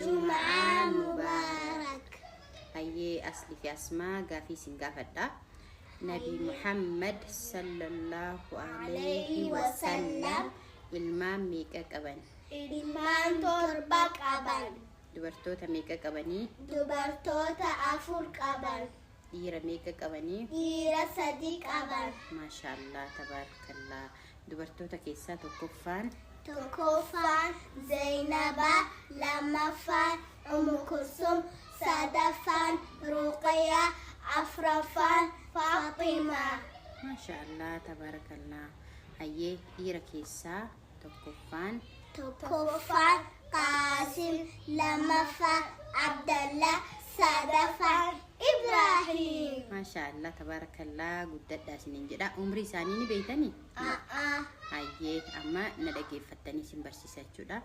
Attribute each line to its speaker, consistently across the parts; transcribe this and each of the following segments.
Speaker 1: جمعة مبارك. هي أصلي في أسماء قافي سنقافة نبي محمد صلى الله عليه وسلم المام ميكا كبن
Speaker 2: ilmaan torba qaban
Speaker 1: dubartoota meeqa qabanii
Speaker 2: dubartoota afur qaban
Speaker 1: dhiira meeqa qabanii
Speaker 2: dhiira sadi qaban
Speaker 1: maashaallah tabarakallah dubartoota keessaa
Speaker 2: tokkoffaan Zaynaba lammaffaan Ummu Kulsum sadaffaan Ruqayya afraffaan Fatima
Speaker 1: maashaallah tabarakallah hayyee dhiira keessaa tokkoffaan
Speaker 2: Qasim lammaffaan Abdallah sadaffaan Ibrahim
Speaker 1: maashaallah tabarakallah guddadhaa isiniin jedha umrii isaanii ni beeytanii hayyee amma na dhageeffattanii isin barsiisa jechuudha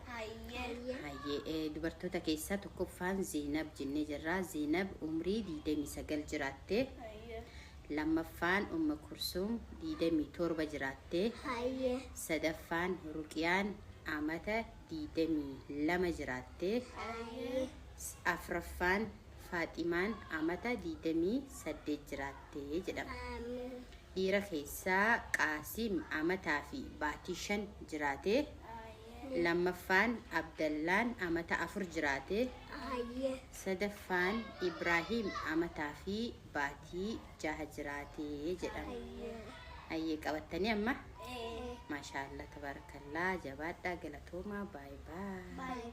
Speaker 1: hayyee dubartoota keessaa tokkoffaan Zainab jennee jirra Zainab umrii 29 jiraatte lammaffaan Ummu Kulsum 27 jiraatte sadaffaan Ruqiyaan amata 22 jiraatte afraffaan Faatimaan amata 28 jiraatte jedhama dhiira keessaa Qaasim amataa fi baatii 5 jiraate lammaffaan Abdallaan amata 4 jiraate sadaffaan Ibrahim amataa fi baatii 6 jiraate jedhama hayyee qabattanii amma maashaallah tabarakallah jabaadhaa galatooma baay baay